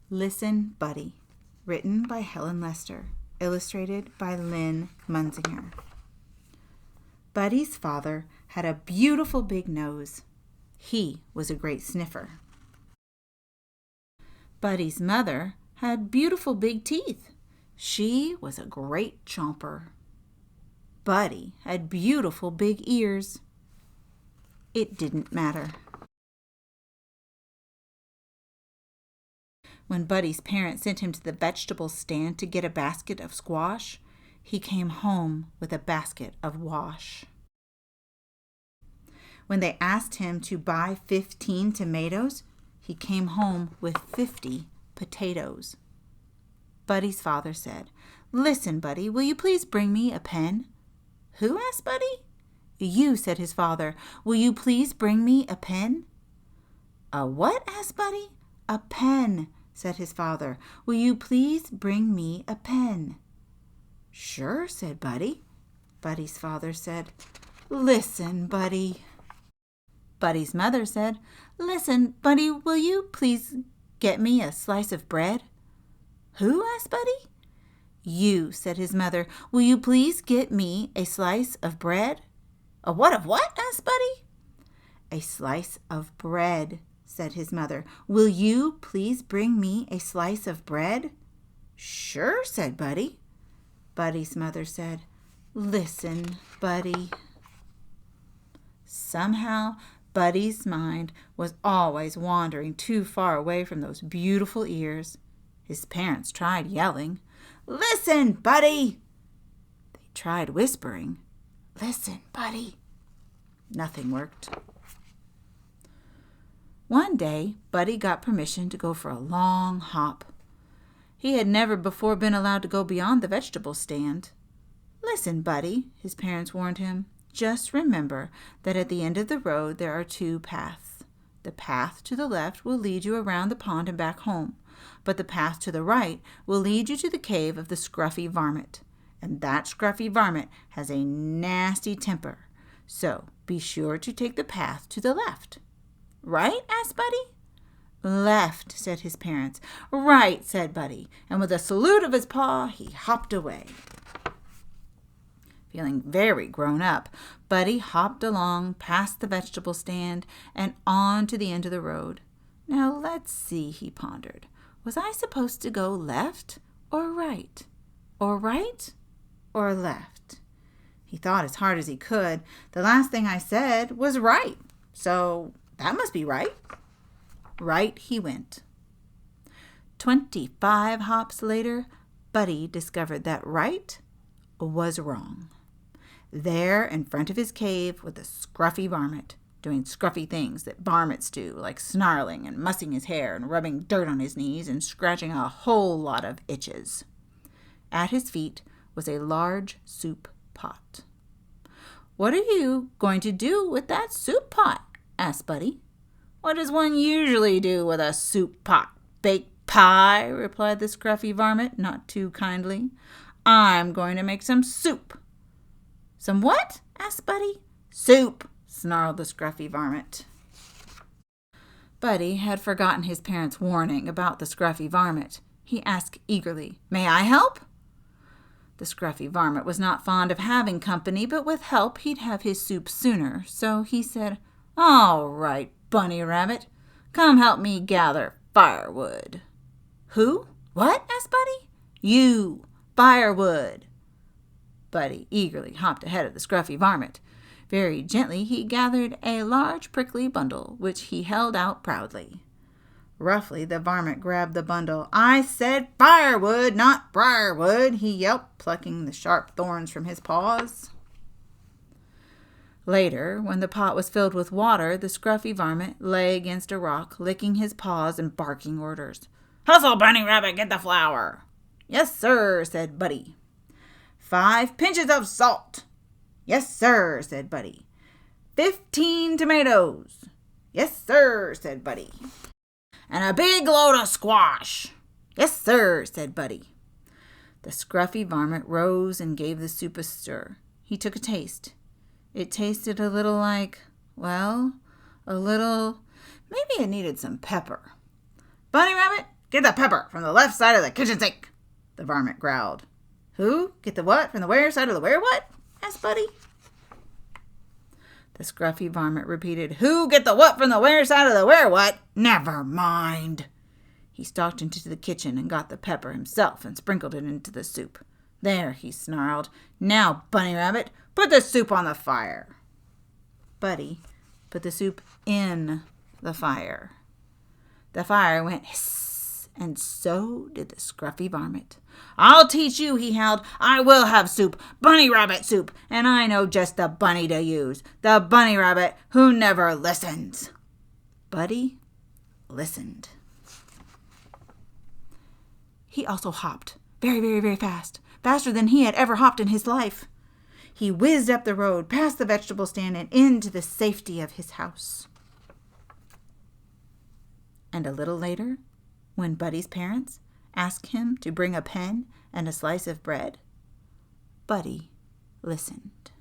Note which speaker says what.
Speaker 1: Listen, Buddy, written by Helen Lester, illustrated by Lynn Munzinger. Buddy's father had a beautiful big nose. He was a great sniffer. Buddy's mother had beautiful big teeth. She was a great chomper. Buddy had beautiful big ears. It didn't matter. When Buddy's parents sent him to the vegetable stand to get a basket of squash, he came home with a basket of wash. When they asked him to buy 15 tomatoes, he came home with 50 potatoes. Buddy's father said, "Listen, Buddy, will you please bring me a pen?" "Who?" asked Buddy. "You," said his father. "Will you please bring me a pen?" "A what?" asked Buddy. "A pen," said his father. "Will you please bring me a pen?" "Sure," said Buddy. Buddy's father said, "Listen, Buddy." Buddy's mother said, "Listen, Buddy, will you please get me a slice of bread?" "Who?" asked Buddy. "You," said his mother. "Will you please get me a slice of bread?" "A what of what?" asked Buddy. "A slice of bread," said his mother. "Will you please bring me a slice of bread?" "Sure," said Buddy. Buddy's mother said, "Listen, Buddy." Somehow, Buddy's mind was always wandering too far away from those beautiful ears. His parents tried yelling, "Listen, Buddy!" They tried whispering, "Listen, Buddy!" Nothing worked. One day, Buddy got permission to go for a long hop. He had never before been allowed to go beyond the vegetable stand. "Listen, Buddy," his parents warned him. "Just remember that at the end of the road there are two paths. The path to the left will lead you around the pond and back home, but the path to the right will lead you to the cave of the scruffy varmint. And that scruffy varmint has a nasty temper, so be sure to take the path to the left." "Right?" asked Buddy. "Left," said his parents. "Right," said Buddy, and with a salute of his paw, he hopped away. Feeling very grown up, Buddy hopped along past the vegetable stand and on to the end of the road. "Now let's see," he pondered. "Was I supposed to go left or right? Or right or left?" He thought as hard as he could. "The last thing I said was right, so that must be right." Right he went. 25 hops later, Buddy discovered that right was wrong. There in front of his cave was the scruffy varmint, doing scruffy things that varmints do, like snarling and mussing his hair and rubbing dirt on his knees and scratching a whole lot of itches. At his feet was a large soup pot. "What are you going to do with that soup pot?" asked Buddy. "What does one usually do with a soup pot? Bake pie," replied the scruffy varmint, not too kindly. "I'm going to make some soup." "Some what?" asked Buddy. "Soup," snarled the scruffy varmint. Buddy had forgotten his parents' warning about the scruffy varmint. He asked eagerly, "May I help?" The scruffy varmint was not fond of having company, but with help he'd have his soup sooner, so he said, "All right, Bunny Rabbit, come help me gather firewood." "Who? What?" asked Buddy. "You, firewood." Buddy eagerly hopped ahead of the scruffy varmint. Very gently he gathered a large prickly bundle, which he held out proudly. Roughly the varmint grabbed the bundle. "I said firewood, not briarwood," he yelped, plucking the sharp thorns from his paws. Later, when the pot was filled with water, the scruffy varmint lay against a rock, licking his paws and barking orders. "Hustle, Bunny Rabbit, get the flour." "Yes, sir," said Buddy. 5 pinches of salt." "Yes, sir," said Buddy. 15 tomatoes." "Yes, sir," said Buddy. "And a big load of squash." "Yes, sir," said Buddy. The scruffy varmint rose and gave the soup a stir. He took a taste. It tasted a little like, well, maybe it needed some pepper. "Bunny Rabbit, Get the pepper from the left side of the kitchen sink, the varmint growled. Who? Get the what from the where side of the where what? Asked Buddy. The scruffy varmint repeated, Who? Get the what from the where side of the where what? Never mind. He stalked into the kitchen and got the pepper himself and sprinkled it into the soup. There, he snarled. Now, Bunny Rabbit, put the soup on the fire. Buddy put the soup in the fire. The fire went hiss, and so did the scruffy varmint. I'll teach you, he howled. I will have soup, bunny rabbit soup, and I know just the bunny to use, the bunny rabbit who never listens. Buddy listened. He also hopped very, very, very fast, faster than he had ever hopped in his life. He whizzed up the road, past the vegetable stand, and into the safety of his house. And a little later, when Buddy's parents asked him to bring a pen and a slice of bread, Buddy listened.